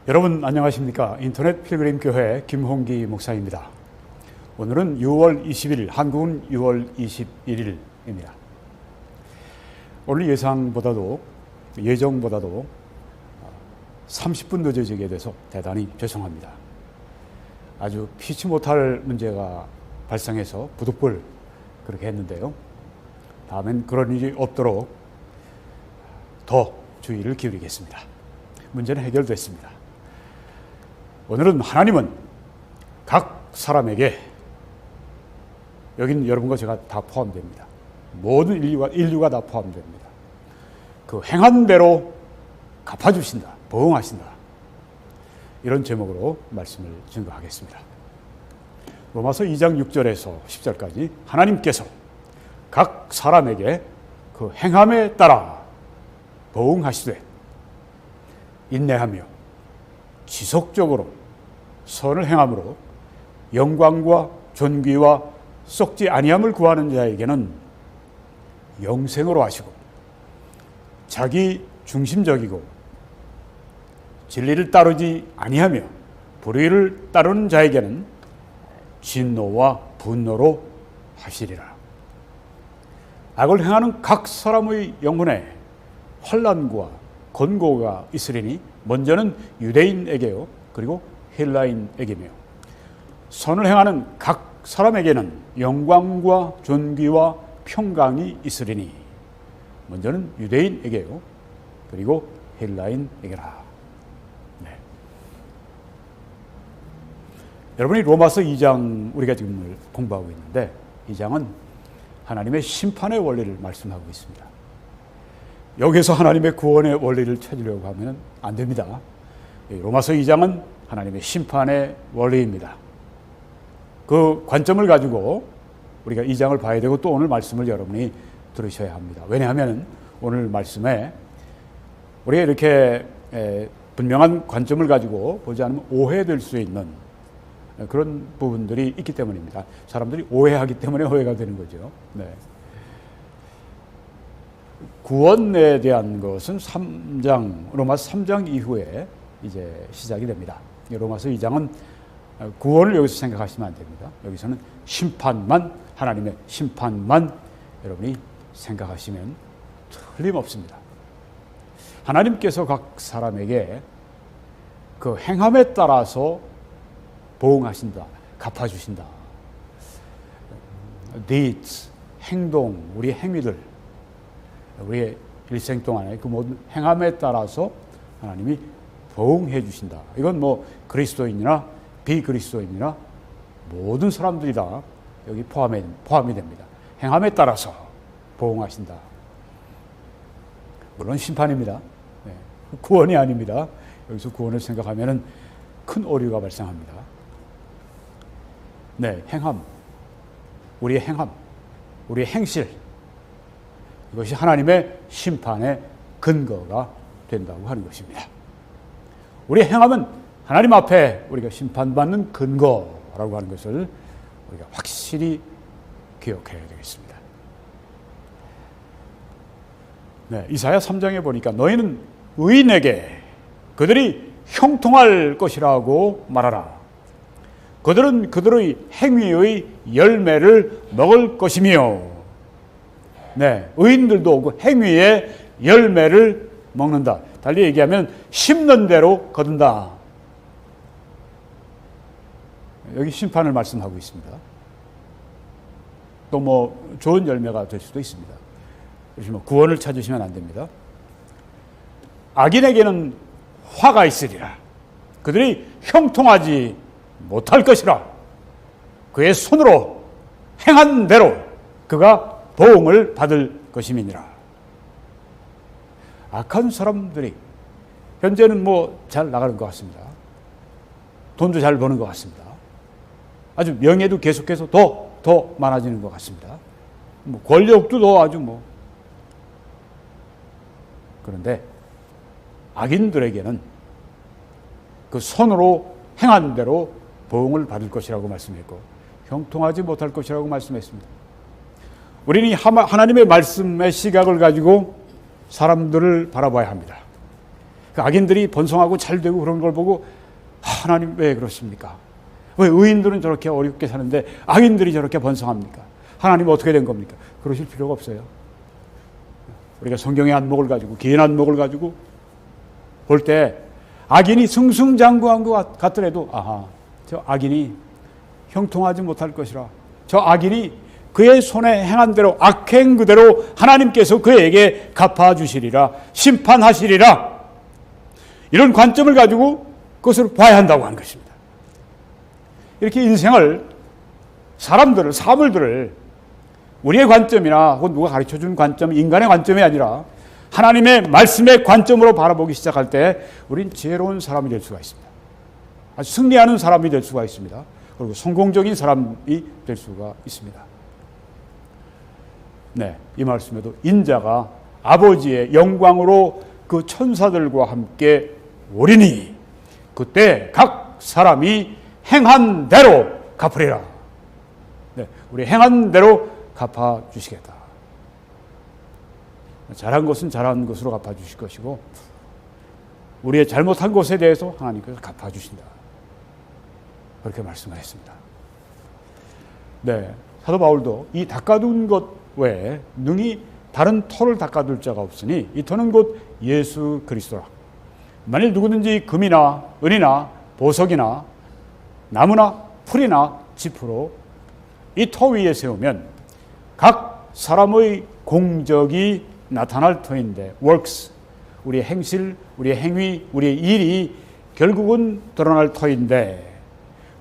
여러분 안녕하십니까? 인터넷 필그림 교회 김홍기 목사입니다. 오늘은 6월 20일, 한국은 6월 21일입니다. 오늘 예정보다도 30분 늦어지게 돼서 대단히 죄송합니다. 아주 피치 못할 문제가 발생해서 부득불 그렇게 했는데요. 다음엔 그런 일이 없도록 더 주의를 기울이겠습니다. 문제는 해결됐습니다. 오늘은 하나님은 각 사람에게, 여긴 여러분과 제가 다 포함됩니다. 모든 인류가 다 포함됩니다. 그 행한 대로 갚아주신다, 보응하신다. 이런 제목으로 말씀을 증거하겠습니다. 로마서 2장 6절에서 10절까지 하나님께서 각 사람에게 그 행함에 따라 보응하시되 인내하며 지속적으로 선을 행함으로 영광과 존귀와 썩지 아니함을 구하는 자에게는 영생으로 하시고, 자기 중심적이고 진리를 따르지 아니하며 불의를 따르는 자에게는 진노와 분노로 하시리라. 악을 행하는 각 사람의 영혼에 환난과 권고가 있으리니 먼저는 유대인에게요, 그리고 헬라인에게며 선을 행하는 각 사람에게는 영광과 존귀와 평강이 있으리니 먼저는 유대인에게요, 그리고 헬라인에게라. 네. 여러분이 로마서 2장 우리가 지금 공부하고 있는데, 이 장은 하나님의 심판의 원리를 말씀하고 있습니다. 여기서 하나님의 구원의 원리를 찾으려고 하면 안 됩니다. 로마서 2장은 하나님의 심판의 원리입니다. 그 관점을 가지고 우리가 이 장을 봐야 되고, 또 오늘 말씀을 여러분이 들으셔야 합니다. 왜냐하면 오늘 말씀에 우리가 이렇게 분명한 관점을 가지고 보지 않으면 오해될 수 있는 그런 부분들이 있기 때문입니다. 사람들이 오해하기 때문에 오해가 되는 거죠. 네. 구원에 대한 것은 로마서 3장 이후에 이제 시작이 됩니다. 로마서 2장은 구원을 여기서 생각하시면 안 됩니다. 여기서는 심판만, 하나님의 심판만 여러분이 생각하시면 틀림없습니다. 하나님께서 각 사람에게 그 행함에 따라서 보응하신다, 갚아주신다. deeds, 행동, 우리의 행위들, 우리의 일생 동안에 그 모든 행함에 따라서 하나님이 보응해 주신다. 이건 뭐 그리스도인이나 비그리스도인이나 모든 사람들이 다 여기 포함이 됩니다. 행함에 따라서 보응하신다. 물론 심판입니다. 네. 구원이 아닙니다. 여기서 구원을 생각하면 큰 오류가 발생합니다. 네, 행함, 우리의 행함, 우리의 행실, 이것이 하나님의 심판의 근거가 된다고 하는 것입니다. 우리의 행함은 하나님 앞에 우리가 심판받는 근거라고 하는 것을 우리가 확실히 기억해야 되겠습니다. 네, 이사야 3장에 보니까 너희는 의인에게 그들이 형통할 것이라고 말하라. 그들은 그들의 행위의 열매를 먹을 것이며, 네, 의인들도 그 행위의 열매를 먹는다. 달리 얘기하면 심는 대로 거둔다. 여기 심판을 말씀하고 있습니다. 또 뭐 좋은 열매가 될 수도 있습니다. 그래서 뭐 구원을 찾으시면 안 됩니다. 악인에게는 화가 있으리라. 그들이 형통하지 못할 것이라. 그의 손으로 행한 대로 그가 보응을 받을 것임이니라. 악한 사람들이 현재는 뭐 잘 나가는 것 같습니다. 돈도 잘 버는 것 같습니다. 아주 명예도 계속해서 더 많아지는 것 같습니다. 뭐 권력도 더 아주 뭐. 그런데 악인들에게는 그 손으로 행한 대로 보응을 받을 것이라고 말씀했고, 형통하지 못할 것이라고 말씀했습니다. 우리는 하나님의 말씀의 시각을 가지고 사람들을 바라봐야 합니다. 그 악인들이 번성하고 잘 되고 그런 걸 보고 하나님 왜 그렇습니까? 왜 의인들은 저렇게 어렵게 사는데 악인들이 저렇게 번성합니까? 하나님 어떻게 된 겁니까? 그러실 필요가 없어요. 우리가 성경의 안목을 가지고 긴 안목을 가지고 볼 때 악인이 승승장구한 것 같더라도 저 악인이 형통하지 못할 것이라, 저 악인이 그의 손에 행한 대로 악행 그대로 하나님께서 그에게 갚아주시리라, 심판하시리라, 이런 관점을 가지고 그것을 봐야 한다고 하는 것입니다. 이렇게 인생을, 사람들을, 사물들을 우리의 관점이나 혹은 누가 가르쳐준 관점, 인간의 관점이 아니라 하나님의 말씀의 관점으로 바라보기 시작할 때 우린 지혜로운 사람이 될 수가 있습니다. 아주 승리하는 사람이 될 수가 있습니다. 그리고 성공적인 사람이 될 수가 있습니다. 네, 이 말씀에도 인자가 아버지의 영광으로 그 천사들과 함께 오리니 그때 각 사람이 행한 대로 갚으리라. 네, 우리 행한 대로 갚아주시겠다. 잘한 것은 잘한 것으로 갚아주실 것이고 우리의 잘못한 것에 대해서 하나님께서 갚아주신다. 그렇게 말씀을 했습니다. 네, 사도 바울도 이 닦아둔 것 외에 능히 다른 터를 닦아둘 자가 없으니 이 터는 곧 예수 그리스도라. 만일 누구든지 금이나 은이나 보석이나 나무나 풀이나 짚으로 이 터 위에 세우면 각 사람의 공적이 나타날 터인데, works, 우리의 행실, 우리의 행위, 우리의 일이 결국은 드러날 터인데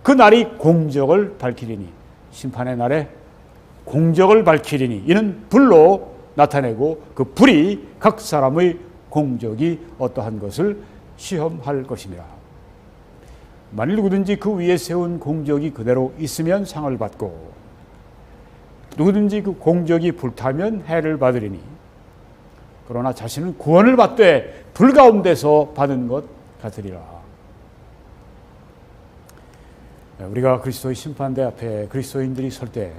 그 날이 공적을 밝히리니, 심판의 날에 공적을 밝히리니 이는 불로 나타내고 그 불이 각 사람의 공적이 어떠한 것을 시험할 것입니다. 만일 누구든지 그 위에 세운 공적이 그대로 있으면 상을 받고 누구든지 그 공적이 불타면 해를 받으리니 그러나 자신은 구원을 받되 불 가운데서 받은 것 같으리라. 우리가 그리스도의 심판대 앞에 그리스도인들이 설 때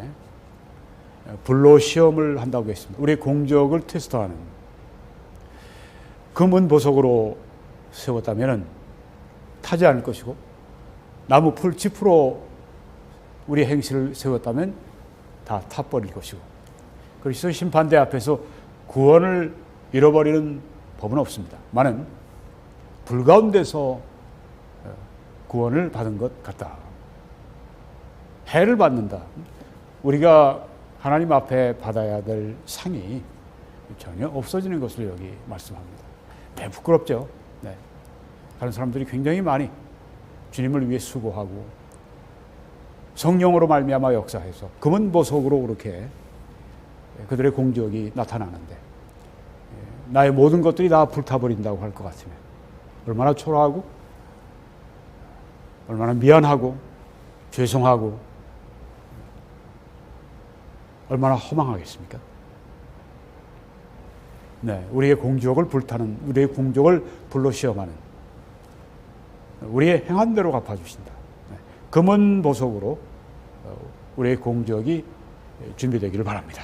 불로 시험을 한다고 했습니다. 우리의 공적을 테스트하는, 금은 보석으로 세웠다면 타지 않을 것이고 나무 풀 짚으로 우리의 행실을 세웠다면 다 타버릴 것이고, 그리스도의 심판대 앞에서 구원을 잃어버리는 법은 없습니다. 많은 불 가운데서 구원을 받은 것 같다. 해를 받는다. 우리가 하나님 앞에 받아야 될 상이 전혀 없어지는 것을 여기 말씀합니다. 매 부끄럽죠. 네. 다른 사람들이 굉장히 많이 주님을 위해 수고하고 성령으로 말미암아 역사해서 금은 보석으로 그렇게 그들의 공적이 나타나는데 나의 모든 것들이 다 불타버린다고 할 것 같으면 얼마나 초라하고 얼마나 미안하고 죄송하고 얼마나 허망하겠습니까? 네, 우리의 공적을 불타는, 우리의 공적을 불로 시험하는, 우리의 행한 대로 갚아주신다. 네, 금은 보석으로 우리의 공적이 준비되기를 바랍니다.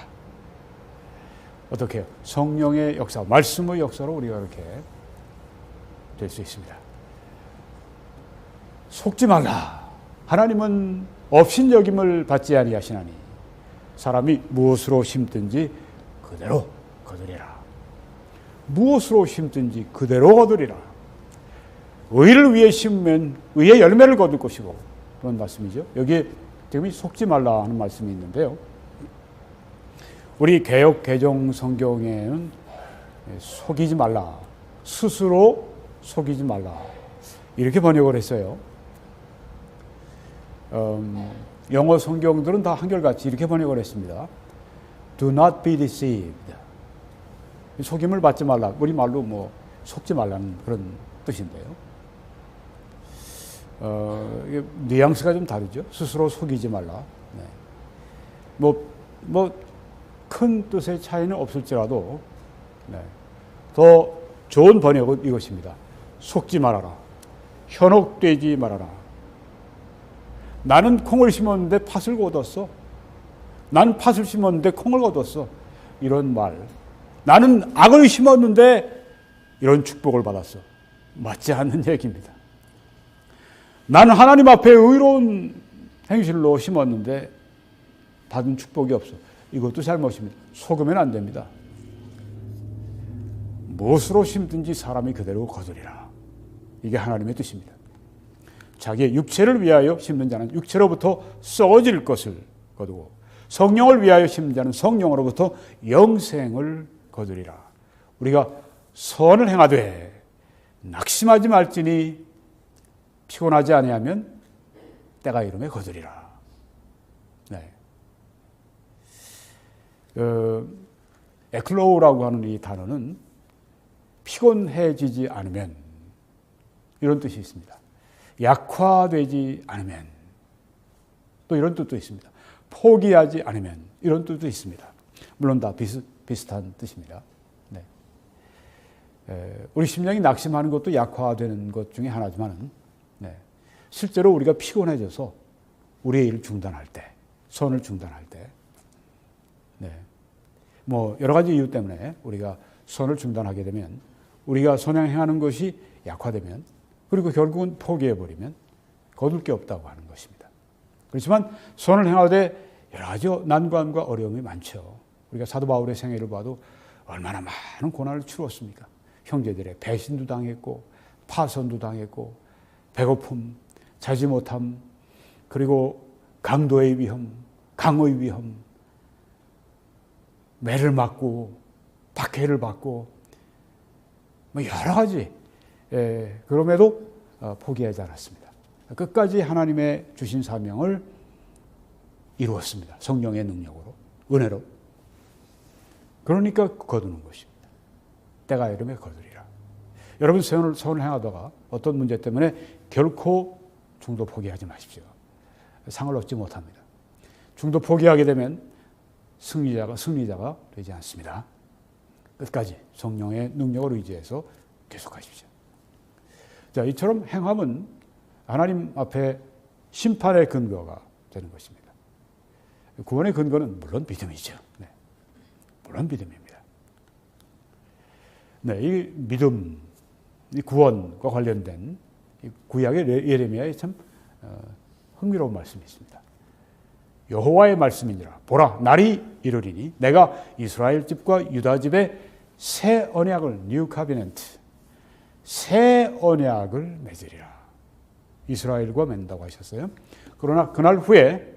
어떻게 해요? 성령의 역사, 말씀의 역사로 우리가 이렇게 될 수 있습니다. 속지 말라. 하나님은 업신여김을 받지 아니하시나니 사람이 무엇으로 심든지 그대로 거두리라. 무엇으로 심든지 그대로 거두리라. 의를 위해 심으면 의의 열매를 거둘 것이고, 그런 말씀이죠. 여기에 지금 속지 말라 하는 말씀이 있는데요. 우리 개역 개정 성경에는 속이지 말라, 스스로 속이지 말라 이렇게 번역을 했어요. 영어 성경들은 다 한결같이 이렇게 번역을 했습니다. Do not be deceived. 속임을 받지 말라. 우리 말로 뭐 속지 말라는 그런 뜻인데요. 이게 뉘앙스가 좀 다르죠. 스스로 속이지 말라. 네. 큰 뜻의 차이는 없을지라도 네. 더 좋은 번역은 이것입니다. 속지 말아라. 현혹되지 말아라. 나는 콩을 심었는데 팥을 거뒀어. 나는 팥을 심었는데 콩을 거뒀어. 이런 말. 나는 악을 심었는데 이런 축복을 받았어. 맞지 않는 얘기입니다. 나는 하나님 앞에 의로운 행실로 심었는데 받은 축복이 없어. 이것도 잘못입니다. 속으면 안 됩니다. 무엇으로 심든지 사람이 그대로 거두리라. 이게 하나님의 뜻입니다. 자기의 육체를 위하여 심는 자는 육체로부터 썩어질 것을 거두고 성령을 위하여 심는 자는 성령으로부터 영생을 거두리라. 우리가 선을 행하되 낙심하지 말지니 피곤하지 아니하면 때가 이름에 거두리라. 네. 에클로우라고 하는 이 단어는 피곤해지지 않으면 이런 뜻이 있습니다. 약화되지 않으면 또 이런 뜻도 있습니다. 포기하지 않으면 이런 뜻도 있습니다. 물론 다 비슷한 뜻입니다. 네. 우리 심령이 낙심하는 것도 약화되는 것 중에 하나지만 네. 실제로 우리가 피곤해져서 우리의 일을 중단할 때, 선을 중단할 때 네. 뭐 여러 가지 이유 때문에 우리가 선을 중단하게 되면 우리가 선행하는 것이 약화되면 그리고 결국은 포기해버리면 거둘 게 없다고 하는 것입니다. 그렇지만 선을 행하되 여러 가지 난관과 어려움이 많죠. 우리가 사도 바울의 생애를 봐도 얼마나 많은 고난을 치루었습니까? 형제들의 배신도 당했고 파선도 당했고 배고픔, 자지 못함, 그리고 강도의 위험, 강의 위험, 매를 맞고 박해를 받고 뭐 여러 가지 그럼에도 포기하지 않았습니다. 끝까지 하나님의 주신 사명을 이루었습니다. 성령의 능력으로, 은혜로. 그러니까 거두는 것입니다. 때가 이르면 거두리라. 여러분 선을 행하다가 어떤 문제 때문에 결코 중도 포기하지 마십시오. 상을 얻지 못합니다. 중도 포기하게 되면 승리자가 되지 않습니다. 끝까지 성령의 능력을 의지해서 계속하십시오. 자, 이처럼 행함은 하나님 앞에 심판의 근거가 되는 것입니다. 구원의 근거는 물론 믿음이죠. 네. 물론 믿음입니다. 네, 이 믿음, 이 구원과 관련된 구약의 예레미야에 참 흥미로운 말씀이 있습니다. 여호와의 말씀이니라. 보라, 날이 이르리니 내가 이스라엘 집과 유다 집에 새 언약을 뉴 카비넌트, 새 언약을 맺으리라. 이스라엘과 맺는다고 하셨어요. 그러나 그날 후에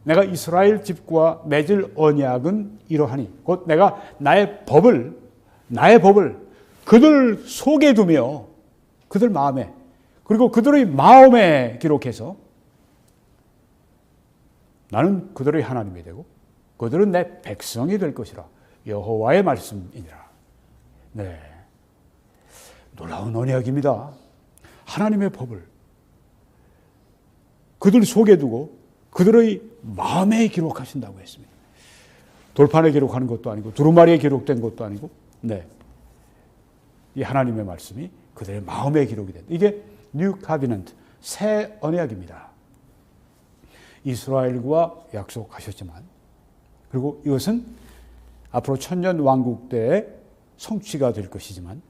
내가 이스라엘 집과 맺을 언약은 이러하니 곧 내가 나의 법을 그들 속에 두며 그들 마음에 그리고 그들의 마음에 기록해서 나는 그들의 하나님이 되고 그들은 내 백성이 될 것이라. 여호와의 말씀이니라. 네, 놀라운 언약입니다. 하나님의 법을 그들 속에 두고 그들의 마음에 기록하신다고 했습니다. 돌판에 기록하는 것도 아니고 두루마리에 기록된 것도 아니고, 네, 이 하나님의 말씀이 그들의 마음에 기록이 된다. 이게 뉴 카비넌트, 새 언약입니다. 이스라엘과 약속하셨지만, 그리고 이것은 앞으로 천년 왕국 때의 성취가 될 것이지만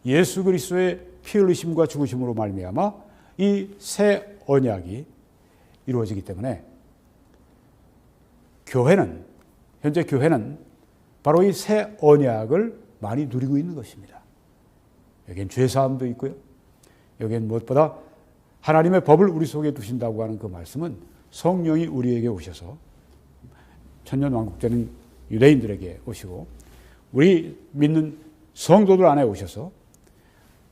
예수 그리스도의 피 흘리심과 죽으심으로 말미암아 이 새 언약이 이루어지기 때문에 현재 교회는 바로 이 새 언약을 많이 누리고 있는 것입니다. 여기엔 죄사함도 있고요. 여기엔 무엇보다 하나님의 법을 우리 속에 두신다고 하는 그 말씀은 성령이 우리에게 오셔서 천년왕국 때는 유대인들에게 오시고 우리 믿는 성도들 안에 오셔서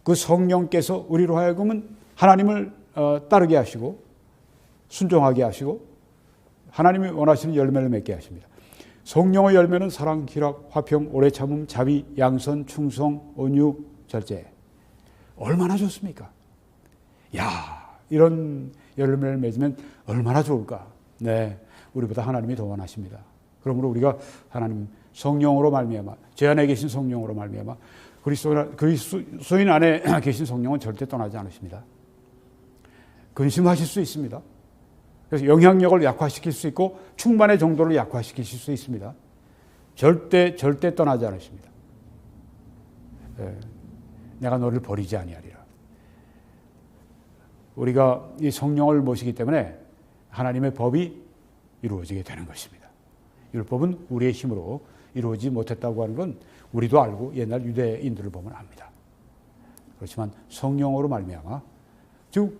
그 성령께서 우리로 하여금은 하나님을 따르게 하시고 순종하게 하시고 하나님이 원하시는 열매를 맺게 하십니다. 성령의 열매는 사랑, 희락, 화평, 오래 참음, 자비, 양선, 충성, 온유, 절제. 얼마나 좋습니까? 야, 이런 열매를 맺으면 얼마나 좋을까? 네, 우리보다 하나님이 더 원하십니다. 그러므로 우리가 하나님 성령으로 말미암아, 제 안에 계신 성령으로 말미암아 그리스도인 안에 계신 성령은 절대 떠나지 않으십니다. 근심하실 수 있습니다. 그래서 영향력을 약화시킬 수 있고 충만의 정도를 약화시키실 수 있습니다. 절대 떠나지 않으십니다. 내가 너를 버리지 아니하리라. 우리가 이 성령을 모시기 때문에 하나님의 법이 이루어지게 되는 것입니다. 율법은 우리의 힘으로 이루어지지 못했다고 하는 건 우리도 알고 옛날 유대인들을 보면 압니다. 그렇지만 성령으로 말미암아, 즉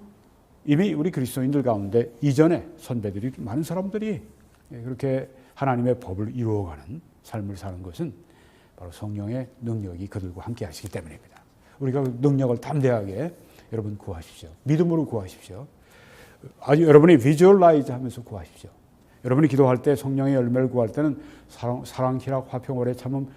이미 우리 그리스도인들 가운데 이전에 선배들이 많은 사람들이 그렇게 하나님의 법을 이루어가는 삶을 사는 것은 바로 성령의 능력이 그들과 함께 하시기 때문입니다. 우리가 그 능력을 담대하게 여러분 구하십시오. 믿음으로 구하십시오. 아주 여러분이 비주얼라이즈 하면서 구하십시오. 여러분이 기도할 때 성령의 열매를 구할 때는 사랑, 희락, 화평, 오래 참음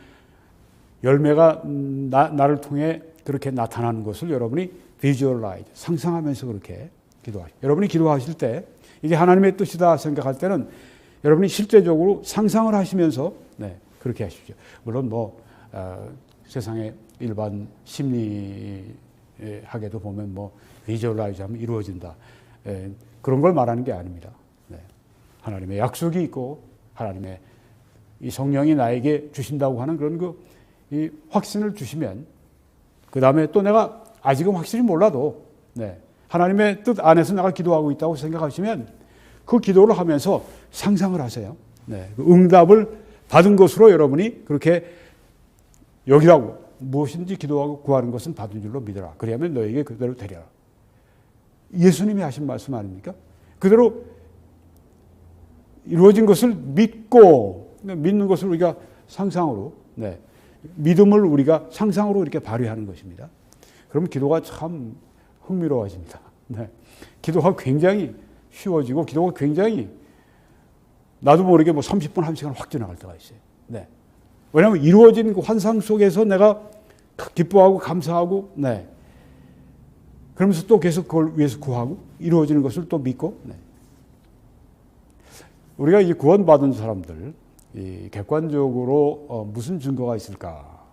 열매가 나를 통해 그렇게 나타나는 것을 여러분이 비주얼라이즈, 상상하면서 그렇게 기도하십시오. 여러분이 기도하실 때 이게 하나님의 뜻이다 생각할 때는 여러분이 실제적으로 상상을 하시면서 그렇게 하십시오. 물론 세상의 일반 심리학에도 보면 비주얼라이즈 하면 이루어진다. 그런 걸 말하는 게 아닙니다. 하나님의 약속이 있고 하나님의 이 성령이 나에게 주신다고 하는 그런 이 확신을 주시면 그 다음에 또 내가 아직은 확실히 몰라도 하나님의 뜻 안에서 내가 기도하고 있다고 생각하시면 그 기도를 하면서 상상을 하세요. 그 응답을 받은 것으로 여러분이 그렇게 여기라고 무엇인지 기도하고 구하는 것은 받은 줄로 믿어라. 그리하면 너에게 그대로 되리라. 예수님이 하신 말씀 아닙니까? 그대로 이루어진 것을 믿고 믿는 것을 우리가 상상으로 믿음을 우리가 상상으로 이렇게 발휘하는 것입니다. 그러면 기도가 참 흥미로워집니다. 기도가 굉장히 쉬워지고 기도가 굉장히 나도 모르게 30분, 1시간 확 지나갈 때가 있어요. 왜냐하면 이루어진 그 환상 속에서 내가 기뻐하고 감사하고 그러면서 또 계속 그걸 위해서 구하고 이루어지는 것을 또 믿고 우리가 이 구원받은 사람들 이 객관적으로 무슨 증거가 있을까?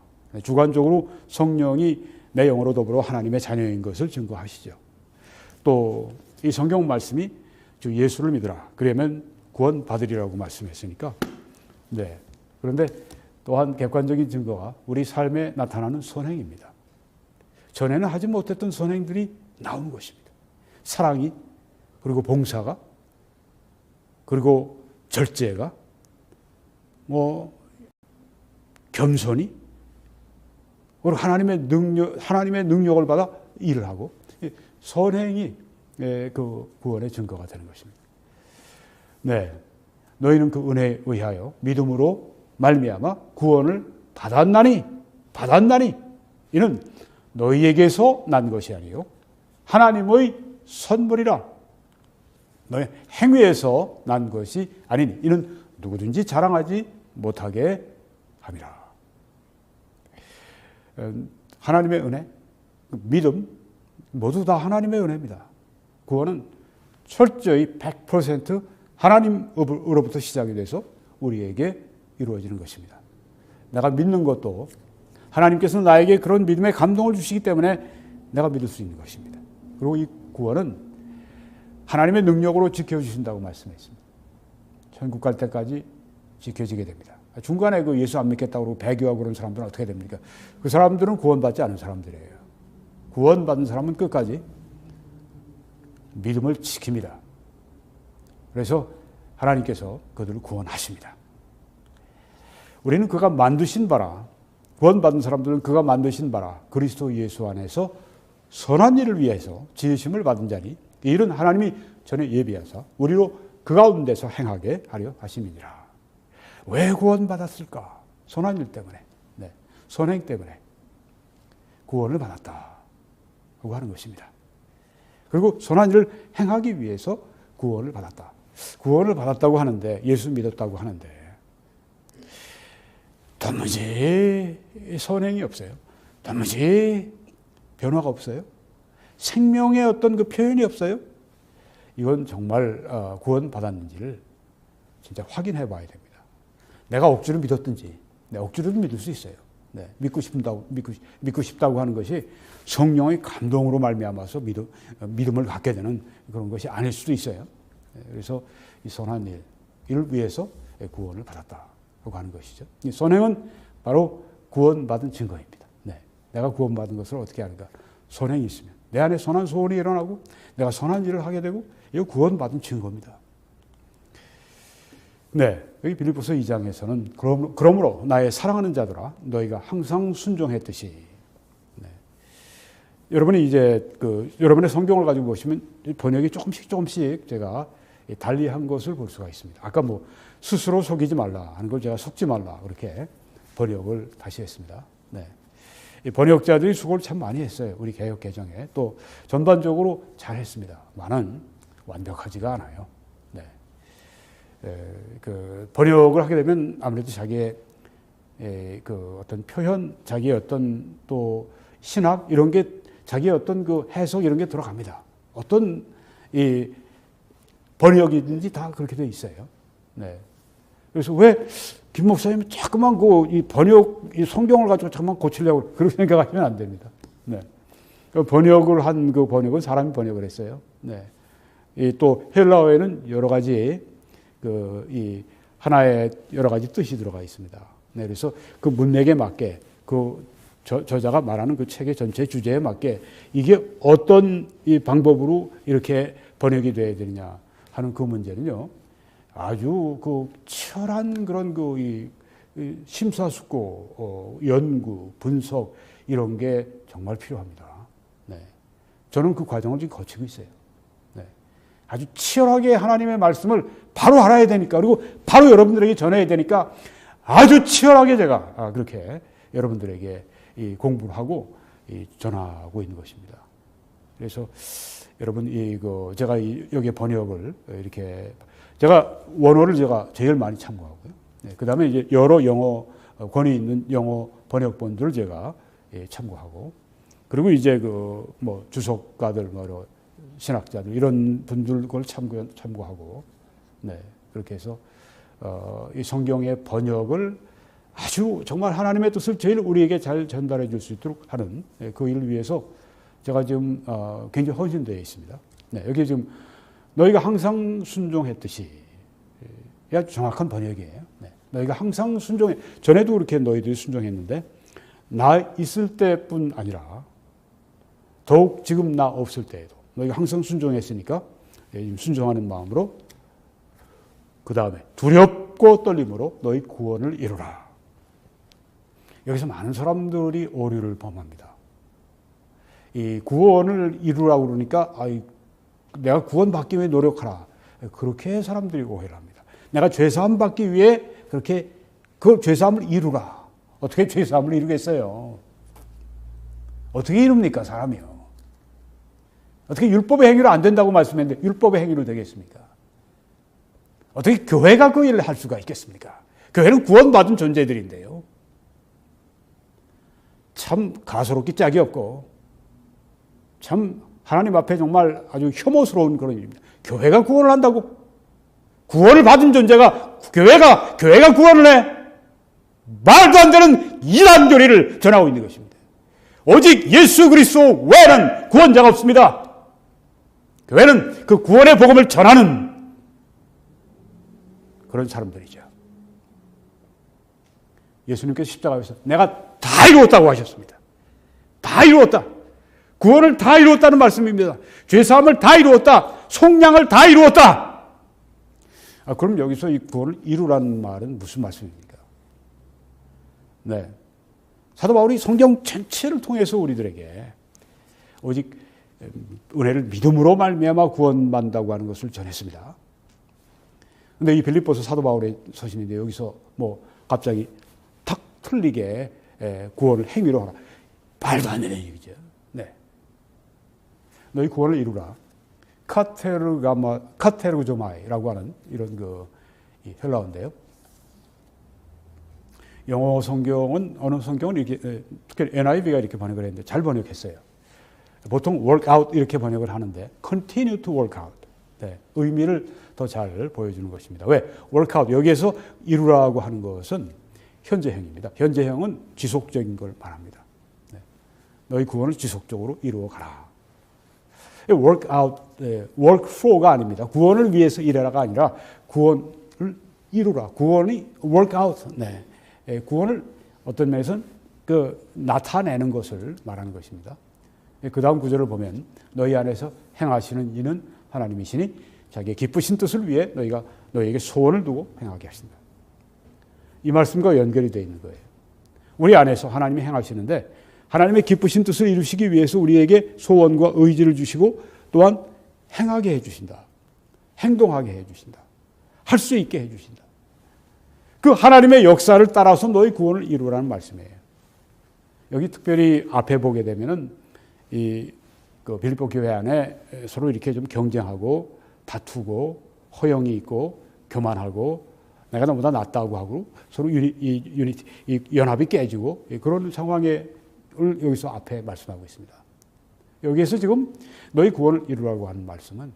주관적으로 성령이 내 영으로 더불어 하나님의 자녀인 것을 증거하시죠. 또 이 성경 말씀이 주 예수를 믿으라. 그러면 구원받으리라고 말씀했으니까. 그런데 또한 객관적인 증거가 우리 삶에 나타나는 선행입니다. 전에는 하지 못했던 선행들이 나오는 것입니다. 사랑이, 그리고 봉사가, 그리고 절제가, 겸손이, 그리고 하나님의 능력을 받아 일을 하고, 선행이 그 구원의 증거가 되는 것입니다. 너희는 그 은혜에 의하여 믿음으로 말미암아 구원을 받았나니 이는 너희에게서 난 것이 아니요 하나님의 선물이라. 너희 행위에서 난 것이 아니니 이는 누구든지 자랑하지 못하게 함이라. 하나님의 은혜, 믿음 모두 다 하나님의 은혜입니다. 구원은 철저히 100% 하나님으로부터 시작이 돼서 우리에게 이루어지는 것입니다. 내가 믿는 것도 하나님께서 나에게 그런 믿음의 감동을 주시기 때문에 내가 믿을 수 있는 것입니다. 그리고 이 구원은 하나님의 능력으로 지켜주신다고 말씀했습니다. 천국 갈 때까지 지켜지게 됩니다. 중간에 그 예수 안 믿겠다고 그러고 배교하고 그런 사람들은 어떻게 됩니까? 그 사람들은 구원받지 않은 사람들이에요. 구원받은 사람은 끝까지 믿음을 지킵니다. 그래서 하나님께서 그들을 구원하십니다. 우리는 그가 만드신 바라, 구원받은 사람들은 그가 만드신 바라 그리스도 예수 안에서 선한 일을 위해서 지으심을 받은 자니 이 일은 하나님이 전에 예비하사 우리로 그 가운데서 행하게 하려 하심이니라. 왜 구원받았을까? 선한 일 때문에, 선행 때문에 구원을 받았다고 하는 것입니다. 그리고 선한 일을 행하기 위해서 구원을 받았다. 구원을 받았다고 하는데, 예수 믿었다고 하는데 도무지 선행이 없어요. 도무지 변화가 없어요. 생명의 어떤 그 표현이 없어요. 이건 정말 구원받았는지를 진짜 확인해 봐야 됩니다. 내가 억지로 믿었든지, 내가 억지로도 믿을 수 있어요. 믿고 싶다고 하는 것이 성령의 감동으로 말미암아서 믿음을 갖게 되는 그런 것이 아닐 수도 있어요. 그래서 이 선한 일을 위해서 구원을 받았다고 하는 것이죠. 이 선행은 바로 구원받은 증거입니다. 내가 구원받은 것을 어떻게 하는가? 선행이 있으면, 내 안에 선한 소원이 일어나고 내가 선한 일을 하게 되고 이거 구원받은 증거입니다. 네, 여기 빌립보서 2장에서는 그러므로 나의 사랑하는 자들아 너희가 항상 순종했듯이. 네. 여러분이 이제 여러분의 성경을 가지고 보시면 번역이 조금씩 제가 달리한 것을 볼 수가 있습니다. 아까 스스로 속이지 말라 하는 걸 제가 속지 말라 그렇게 번역을 다시 했습니다. 네. 이 번역자들이 수고를 참 많이 했어요. 우리 개역 개정에 또 전반적으로 잘 했습니다. 많은 완벽하지가 않아요. 네. 번역을 하게 되면 아무래도 자기의 어떤 표현, 자기의 어떤 또 신학 이런 게 자기의 어떤 해석 이런 게 들어갑니다. 어떤 이 번역이든지 다 그렇게 돼 있어요. 네. 그래서 왜 김 목사님이 자꾸만 이 번역, 이 성경을 가지고 자꾸만 고치려고 그렇게 생각하시면 안 됩니다. 네. 번역을 한 번역은 사람이 번역을 했어요. 네. 또 헬라어에는 여러 가지 이 하나의 여러 가지 뜻이 들어가 있습니다. 네. 그래서 그 문맥에 맞게 저자가 말하는 그 책의 전체 주제에 맞게 이게 어떤 이 방법으로 이렇게 번역이 되어야 되느냐 하는 그 문제는요. 아주 치열한 그런 이 심사숙고, 연구, 분석 이런 게 정말 필요합니다. 네. 저는 그 과정을 지금 거치고 있어요. 네. 아주 치열하게 하나님의 말씀을 바로 알아야 되니까 그리고 바로 여러분들에게 전해야 되니까 아주 치열하게 제가 그렇게 여러분들에게 이 공부를 하고 전하고 있는 것입니다. 그래서 여러분 제가 여기 번역을 이렇게 제가 원어를 제가 제일 많이 참고하고요. 네, 그 다음에 이제 여러 영어 권위 있는 영어 번역본들을 제가 참고하고 그리고 이제 주석가들 신학자들 이런 분들 걸 참고하고 네, 그렇게 해서 이 성경의 번역을 아주 정말 하나님의 뜻을 제일 우리에게 잘 전달해 줄 수 있도록 하는 그 일을 위해서 제가 지금 굉장히 헌신되어 있습니다. 네, 여기 지금 너희가 항상 순종했듯이 아주 정확한 번역이에요. 네, 너희가 항상 순종해. 전에도 그렇게 너희들이 순종했는데 나 있을 때뿐 아니라 더욱 지금 나 없을 때에도 너희가 항상 순종했으니까 순종하는 마음으로 그 다음에 두렵고 떨림으로 너희 구원을 이루라. 여기서 많은 사람들이 오류를 범합니다. 이 구원을 이루라고 그러니까 내가 구원받기 위해 노력하라. 그렇게 사람들이 오해를 합니다. 내가 죄사함 받기 위해 그렇게 그 죄사함을 이루라. 어떻게 죄사함을 이루겠어요? 어떻게 이룹니까, 사람이요? 어떻게 율법의 행위로 안 된다고 말씀했는데 율법의 행위로 되겠습니까? 어떻게 교회가 그 일을 할 수가 있겠습니까? 교회는 구원받은 존재들인데요. 참 가소롭기 짝이 없고 참 하나님 앞에 정말 아주 혐오스러운 그런 일입니다. 교회가 구원을 한다고? 구원을 받은 존재가 교회가 구원을 해? 말도 안 되는 이단 교리를 전하고 있는 것입니다. 오직 예수 그리스도 외에는 구원자가 없습니다. 교회는 그 구원의 복음을 전하는 그런 사람들이죠. 예수님께서 십자가에서 내가 다 이루었다고 하셨습니다. 다 이루었다. 구원을 다 이루었다는 말씀입니다. 죄사함을 다 이루었다. 속량을 다 이루었다. 그럼 여기서 이 구원을 이루라는 말은 무슨 말씀입니까? 네. 사도 바울이 성경 전체를 통해서 우리들에게 오직 은혜를 믿음으로 말미암아 구원받는다고 하는 것을 전했습니다. 그런데 이 빌립보서 사도 바울의 서신인데 여기서 갑자기 탁 틀리게 구원을 행위로 하라. 말도 안 되는 얘기죠. 네. 너희 구원을 이루라. 카테르조마이라고 하는 이런 이 헬라어인데요. 영어 성경은 어느 성경은 이렇게 특히 NIV가 이렇게 번역을 했는데 잘 번역했어요. 보통 work out 이렇게 번역을 하는데 continue to work out. 네, 의미를 더 잘 보여주는 것입니다. 왜? work out 여기에서 이루라고 하는 것은 현재형입니다. 현재형은 지속적인 걸 말합니다. 네, 너희 구원을 지속적으로 이루어 가라. work out, work for가 아닙니다. 구원을 위해서 일하라가 아니라 구원을 이루라. 구원이 work out. 네. 구원을 어떤 면에서는 나타내는 것을 말하는 것입니다. 그 다음 구절을 보면 너희 안에서 행하시는 이는 하나님이시니 자기의 기쁘신 뜻을 위해 너희에게 소원을 두고 행하게 하신다. 이 말씀과 연결이 되어 있는 거예요. 우리 안에서 하나님이 행하시는데 하나님의 기쁘신 뜻을 이루시기 위해서 우리에게 소원과 의지를 주시고 또한 행하게 해주신다. 행동하게 해주신다. 할 수 있게 해주신다. 그 하나님의 역사를 따라서 너희 구원을 이루라는 말씀이에요. 여기 특별히 앞에 보게 되면은 그 빌립보 교회 안에 서로 이렇게 좀 경쟁하고 다투고 허영이 있고 교만하고 내가 너보다 낫다고 하고 서로 연합이 깨지고 그런 상황을 여기서 앞에 말씀하고 있습니다. 여기에서 지금 너희 구원을 이루라고 하는 말씀은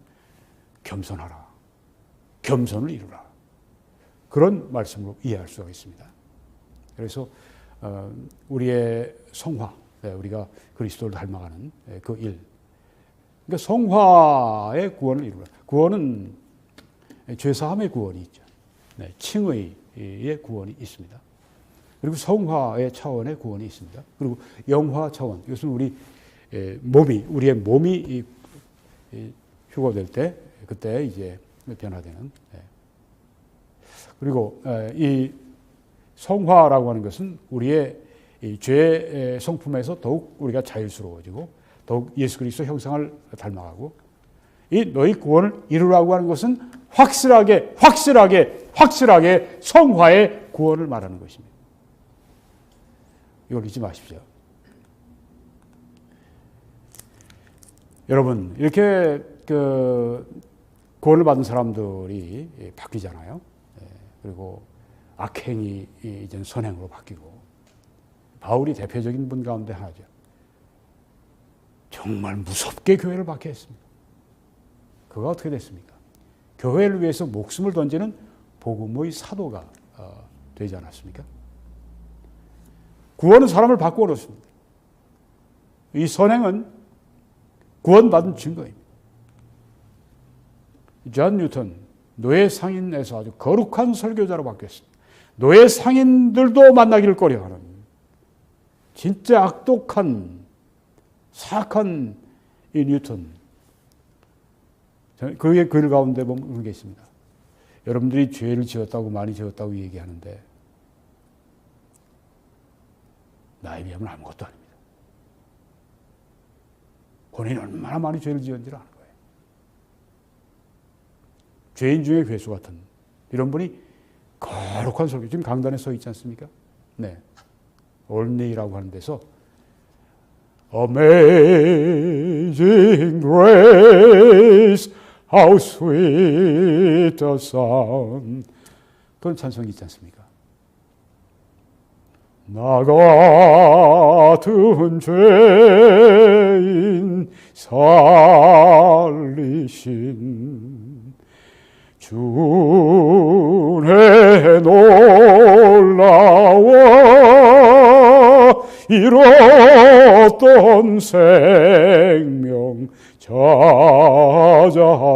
겸손하라. 겸손을 이루라. 그런 말씀으로 이해할 수가 있습니다. 그래서 우리의 성화, 우리가 그리스도를 닮아가는 그 일. 그러니까 성화의 구원을 이루라. 구원은 죄사함의 구원이 있죠. 칭의의 구원이 있습니다. 그리고 성화의 차원의 구원이 있습니다. 그리고 영화 차원. 이것은 우리의 몸이 휴거될 때, 그때 이제 변화되는. 그리고 이 성화라고 하는 것은 우리의 죄의 성품에서 더욱 우리가 자유스러워지고 더욱 예수 그리스도 형상을 닮아가고 이 너희 구원을 이루라고 하는 것은 확실하게 성화의 구원을 말하는 것입니다. 이걸 잊지 마십시오. 여러분, 이렇게 구원을 받은 사람들이 바뀌잖아요. 그리고 악행이 이제 선행으로 바뀌고 바울이 대표적인 분 가운데 하나죠. 정말 무섭게 교회를 박해했습니다. 그가 어떻게 됐습니까? 교회를 위해서 목숨을 던지는 복음의 사도가 되지 않았습니까? 구원은 사람을 바꾸어 놓습니다. 이 선행은 구원받은 증거입니다. 존 뉴턴, 노예 상인에서 아주 거룩한 설교자로 바뀌었습니다. 노예 상인들도 만나기를 꺼려하는 진짜 악독한 사악한 이 뉴턴. 그의 글 가운데 보면 그런 게 있습니다. 여러분들이 죄를 지었다고 많이 지었다고 얘기하는데 나에 비하면 아무것도 아닙니다. 본인이 얼마나 많이 죄를 지었는지를 아는 거예요. 죄인 중에 괴수 같은 이런 분이 거룩한 설교, 지금 강단에 서 있지 않습니까? 네. 올네이라고 하는 데서 Amazing grace, how sweet the sound. 그런 찬송이 있지 않습니까? 나 같은 죄인 살리신 주의 놀라워 잃었던 생명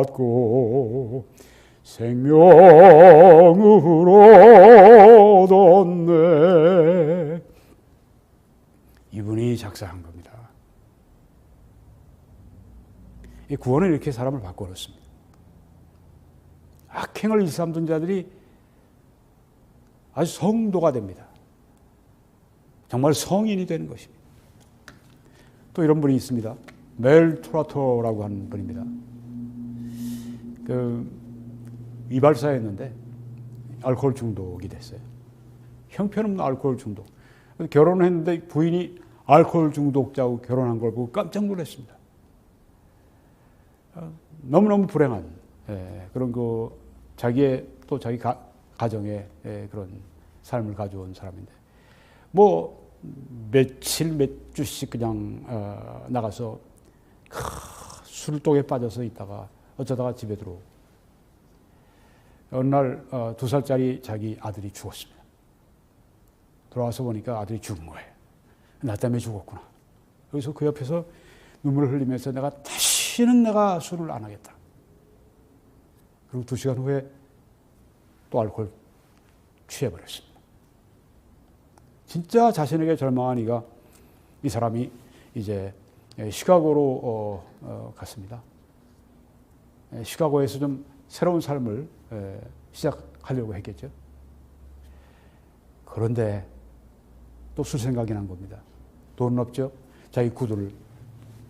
찾았고 생명으로 얻었네. 이분이 작사한 겁니다. 이 구원은 이렇게 사람을 바꿔놓습니다. 악행을 일삼던 자들이 아주 성도가 됩니다. 정말 성인이 되는 것입니다. 또 이런 분이 있습니다. 멜 토라토라고 하는 분입니다. 이발사였는데 알코올 중독이 됐어요. 형편없는 알코올 중독. 결혼을 했는데 부인이 알코올 중독자하고 결혼한 걸 보고 깜짝 놀랐습니다. 너무너무 불행한 그런 자기 가정의 그런 삶을 가져온 사람인데 뭐 며칠 몇 주씩 그냥 나가서 술독에 빠져서 있다가 어쩌다가 집에 들어오고 어느 날 2살짜리 자기 아들이 죽었습니다. 돌아와서 보니까 아들이 죽은 거예요. 나 때문에 죽었구나. 그래서 그 옆에서 눈물을 흘리면서 다시는 내가 술을 안 하겠다. 그리고 2시간 후에 또 알코올 취해버렸습니다. 진짜 자신에게 절망한 이 사람이 이제 시카고로 갔습니다. 시카고에서 좀 새로운 삶을 시작하려고 했겠죠. 그런데 또 술 생각이 난 겁니다. 돈 없죠? 자기 구두를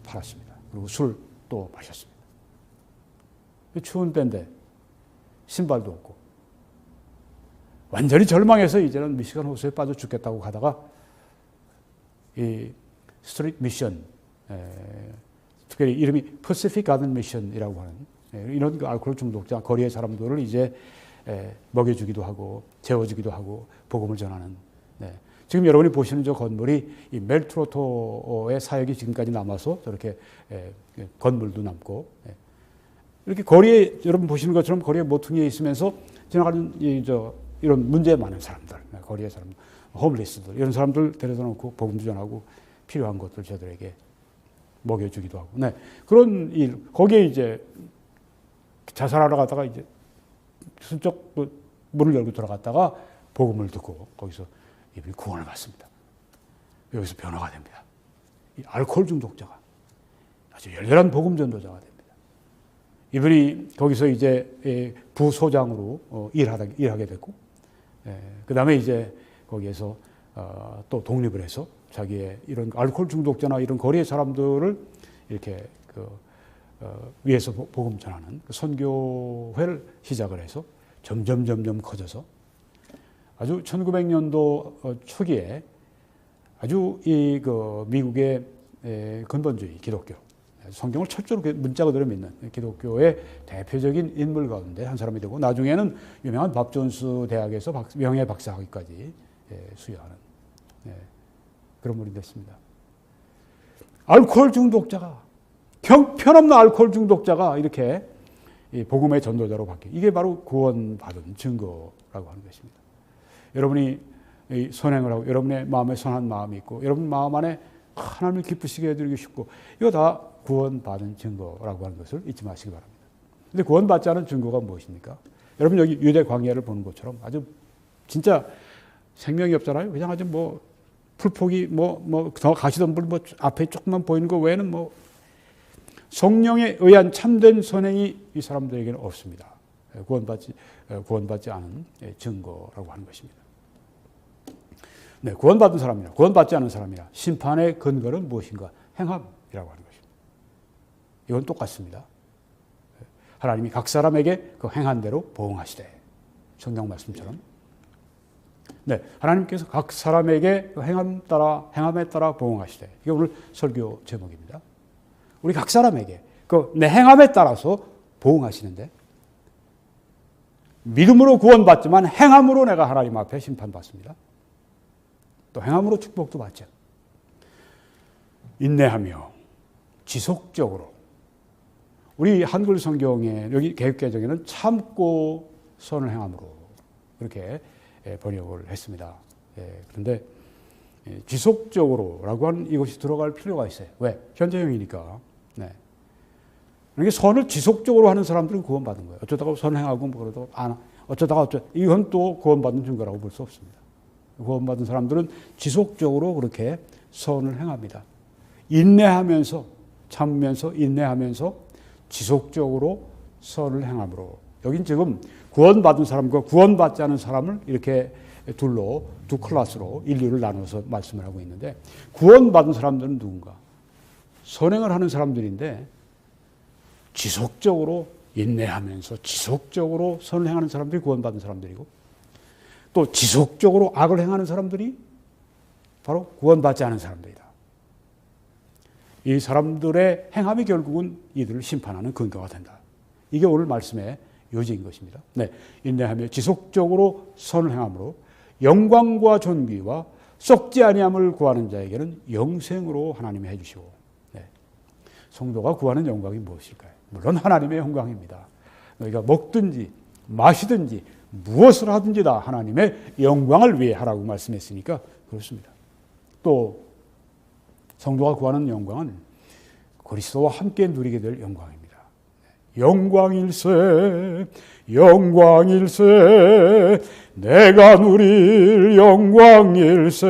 팔았습니다. 그리고 술 또 마셨습니다. 추운 때인데 신발도 없고 완전히 절망해서 이제는 미시간 호수에 빠져 죽겠다고 가다가 이 스트리트 미션, 특별히 이름이 퍼시픽 가든 미션이라고 하는 이런 알코올 중독자 거리의 사람들을 이제 먹여주기도 하고 재워주기도 하고 복음을 전하는. 지금 여러분이 보시는 저 건물이 이 멜트로토의 사역이 지금까지 남아서 저렇게 건물도 남고 이렇게 거리에 여러분 보시는 것처럼 거리에 모퉁이에 있으면서 지나가는 이런 문제 많은 사람들, 거리의 사람들, 홈리스들 이런 사람들 데려다 놓고 복음도 전하고 필요한 것들 저들에게 먹여주기도 하고, 그런 일 거기에 이제 자살하러 가다가 이제 슬쩍 문을 열고 들어갔다가 복음을 듣고 거기서 이분이 구원을 받습니다. 여기서 변화가 됩니다. 이 알코올 중독자가 아주 열렬한 복음 전도자가 됩니다. 이분이 거기서 이제 부소장으로 일하게 됐고, 그 다음에 이제 거기에서 또 독립을 해서 자기의 이런 알코올 중독자나 이런 거리의 사람들을 이렇게 위해서 복음 전하는 선교회를 시작을 해서 점점 커져서 아주 1900년도 초기에 아주 미국의 근본주의 기독교, 성경을 철저로 문자 그대로 믿는 기독교의 대표적인 인물 가운데 한 사람이 되고 나중에는 유명한 밥 존스 대학에서 명예 박사학위까지 수여하는 그런 분이 됐습니다. 알코올 중독자가, 형편없는 알코올 중독자가 이렇게 복음의 전도자로 바뀌어, 이게 바로 구원받은 증거라고 하는 것입니다. 여러분이 선행을 하고 여러분의 마음에 선한 마음이 있고 여러분 마음 안에 하나님을 기쁘시게 해드리고 싶고, 이거 다 구원받은 증거라고 하는 것을 잊지 마시기 바랍니다. 근데 구원받지 않은 증거가 무엇입니까? 여러분 여기 유대 광야를 보는 것처럼 아주 진짜 생명이 없잖아요. 그냥 아주 풀포기 더 가시덤불 앞에 조금만 보이는 거 외에는 성령에 의한 참된 선행이 이 사람들에게는 없습니다. 구원받지 않은 증거라고 하는 것입니다. 구원받은 사람이나 구원받지 않은 사람이나 심판의 근거는 무엇인가? 행함이라고 하는 것입니다. 이건 똑같습니다. 하나님이 각 사람에게 그 행한 대로 보응하시되, 성경 말씀처럼. 하나님께서 각 사람에게 그 행함에 따라 보응하시되, 이게 오늘 설교 제목입니다. 우리 각 사람에게 내 행함에 따라서 보응하시는데, 믿음으로 구원받지만 행함으로 내가 하나님 앞에 심판받습니다. 또 행함으로 축복도 받죠. 인내하며 지속적으로, 우리 한글 성경에 여기 개역개정에는 참고 선을 행함으로 이렇게 번역을 했습니다. 그런데 지속적으로라고 하는 이것이 들어갈 필요가 있어요. 왜? 현재형이니까. 그러니까 선을 지속적으로 하는 사람들은 구원받은 거예요. 어쩌다가 선을 행하고 그러다가 어쩌다가 이건 또 구원받는 증거라고 볼 수 없습니다. 구원받은 사람들은 지속적으로 그렇게 선을 행합니다. 인내하면서, 참으면서, 인내하면서 지속적으로 선을 행함으로. 여긴 지금 구원받은 사람과 구원받지 않은 사람을 이렇게 두 클래스로 인류를 나눠서 말씀을 하고 있는데, 구원받은 사람들은 누군가? 선행을 하는 사람들인데 지속적으로 인내하면서 지속적으로 선을 행하는 사람들이 구원받은 사람들이고, 또 지속적으로 악을 행하는 사람들이 바로 구원받지 않은 사람들이다. 이 사람들의 행함이 결국은 이들을 심판하는 근거가 된다. 이게 오늘 말씀의 요지인 것입니다. 인내하며 지속적으로 선을 행함으로 영광과 존귀와 썩지 아니함을 구하는 자에게는 영생으로 하나님이 해주시고, 성도가 구하는 영광이 무엇일까요? 물론 하나님의 영광입니다. 너희가 먹든지 마시든지 무엇을 하든지 다 하나님의 영광을 위해 하라고 말씀했으니까 그렇습니다. 또 성도가 구하는 영광은 그리스도와 함께 누리게 될 영광입니다. 영광일세 영광일세 내가 누릴 영광일세,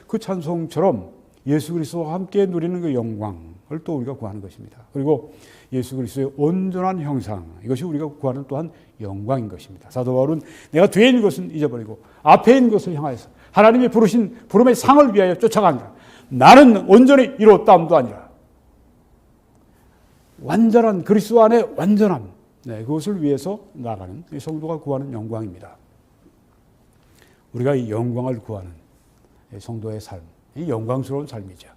그 찬송처럼 예수 그리스도와 함께 누리는 그 영광을 또 우리가 구하는 것입니다. 그리고 예수 그리스도의 온전한 형상, 이것이 우리가 구하는 또한 영광인 것입니다. 사도 바울은 내가 뒤에 있는 것은 잊어버리고 앞에 있는 것을 향하여서 하나님이 부르신 부름의 상을 위하여 쫓아가니라. 나는 온전히 이루었다함도 아니라 완전한 그리스도 안의 완전함, 그것을 위해서 나아가는 성도가 구하는 영광입니다. 우리가 이 영광을 구하는 성도의 삶, 이 영광스러운 삶이죠.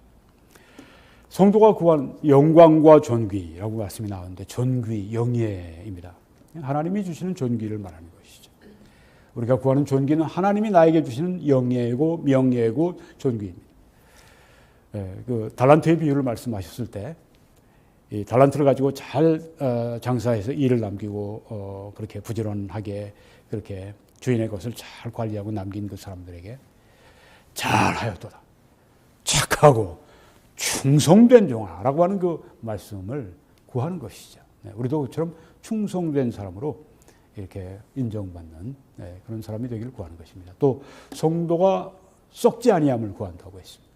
성도가 구하는 영광과 존귀라고 말씀이 나오는데 존귀, 영예입니다. 하나님이 주시는 존귀를 말하는 것이죠. 우리가 구하는 존귀는 하나님이 나에게 주시는 영예이고 명예이고 존귀입니다. 그 달란트의 비유를 말씀하셨을 때 이 달란트를 가지고 잘 장사해서 일을 남기고 그렇게 부지런하게 그렇게 주인의 것을 잘 관리하고 남긴 그 사람들에게 잘하였도다. 착하고 충성된 종아라고 하는 그 말씀을 구하는 것이죠. 우리도 그처럼 충성된 사람으로 이렇게 인정받는 그런 사람이 되기를 구하는 것입니다. 또 성도가 썩지 아니함을 구한다고 했습니다.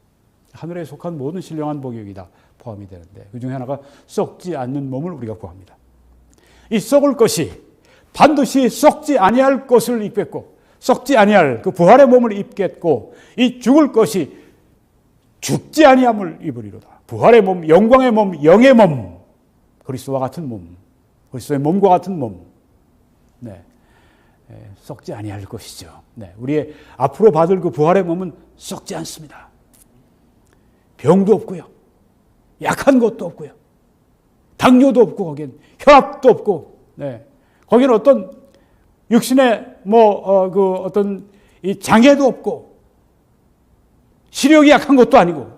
하늘에 속한 모든 신령한 복이 여기다 포함이 되는데 그 중에 하나가 썩지 않는 몸을 우리가 구합니다. 이 썩을 것이 반드시 썩지 아니할 것을 입겠고 썩지 아니할 그 부활의 몸을 입겠고 이 죽을 것이 죽지 아니함을 입으리로다. 부활의 몸, 영광의 몸, 영의 몸, 그리스도와 같은 몸, 그리스도의 몸과 같은 몸, 썩지 아니할 것이죠. 우리의 앞으로 받을 그 부활의 몸은 썩지 않습니다. 병도 없고요, 약한 것도 없고요, 당뇨도 없고 거기엔 혈압도 없고, 거기는 어떤 육신의 어떤 이 장애도 없고 시력이 약한 것도 아니고,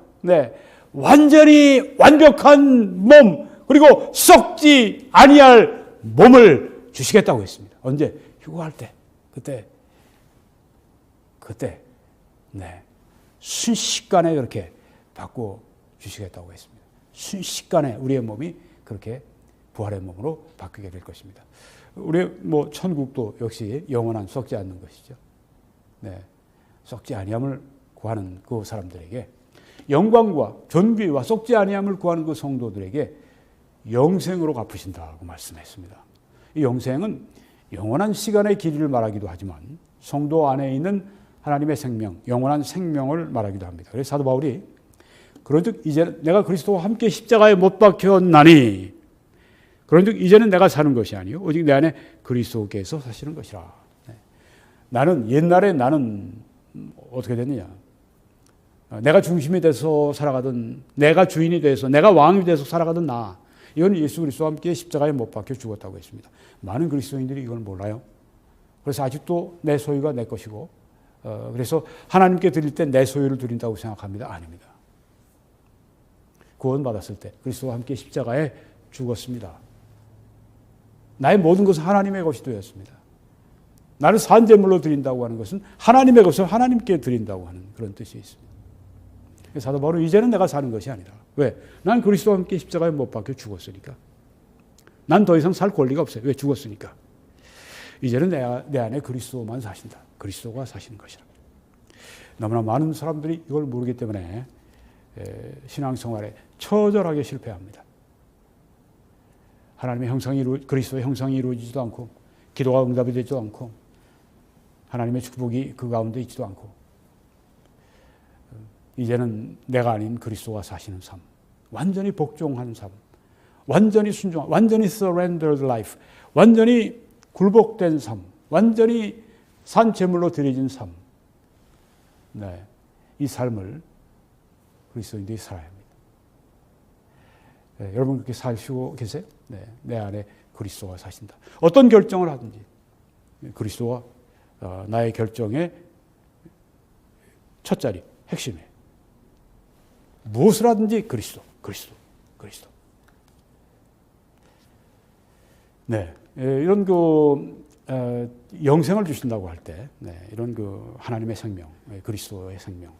완전히 완벽한 몸 그리고 썩지 아니할 몸을 주시겠다고 했습니다. 언제? 휴거할 때, 그때, 순식간에 그렇게 바꿔 주시겠다고 했습니다. 순식간에 우리의 몸이 그렇게 부활의 몸으로 바뀌게 될 것입니다. 우리 천국도 역시 영원한 썩지 않는 것이죠. 썩지 아니함을 구하는 그 사람들에게 영광과 존귀와 썩지 아니함을 구하는 그 성도들에게 영생으로 갚으신다고 말씀했습니다. 이 영생은 영원한 시간의 길이를 말하기도 하지만 성도 안에 있는 하나님의 생명, 영원한 생명을 말하기도 합니다. 그래서 사도 바울이 그런즉 이제 내가 그리스도와 함께 십자가에 못 박혔나니 그런즉 이제는 내가 사는 것이 아니요 오직 내 안에 그리스도께서 사시는 것이라. 옛날에 나는 어떻게 됐느냐? 내가 중심이 돼서 살아가던, 내가 주인이 돼서, 내가 왕이 돼서 살아가던 나, 이건 예수 그리스도와 함께 십자가에 못 박혀 죽었다고 했습니다. 많은 그리스도인들이 이걸 몰라요. 그래서 아직도 내 소유가 내 것이고, 그래서 하나님께 드릴 때 내 소유를 드린다고 생각합니다. 아닙니다. 구원받았을 때 그리스도와 함께 십자가에 죽었습니다. 나의 모든 것은 하나님의 것이 되었습니다. 나를 산제물로 드린다고 하는 것은 하나님의 것을 하나님께 드린다고 하는 그런 뜻이 있습니다. 사도 바울은 이제는 내가 사는 것이 아니라, 왜? 난 그리스도와 함께 십자가에 못 박혀 죽었으니까. 난 더 이상 살 권리가 없어요. 왜? 죽었으니까. 이제는 내 안에 그리스도만 사신다. 그리스도가 사시는 것이라. 너무나 많은 사람들이 이걸 모르기 때문에 신앙생활에 처절하게 실패합니다. 하나님의 형상이 그리스도의 형상이 이루어지지도 않고 기도가 응답이 되지도 않고 하나님의 축복이 그 가운데 있지도 않고 이제는 내가 아닌 그리스도가 사시는 삶, 완전히 복종한 삶, 완전히 순종한, 완전히 surrendered life, 완전히 굴복된 삶, 완전히 산 제물로 드려진 삶, 이 삶을 그리스도인들이 살아야 합니다. 여러분 그렇게 사시고 계세요? 내 안에 그리스도가 사신다. 어떤 결정을 하든지 그리스도가 나의 결정의 첫 자리, 핵심이에요. 무엇을 하든지 그리스도. 이런 영생을 주신다고 할 때, 이런 하나님의 생명, 그리스도의 생명,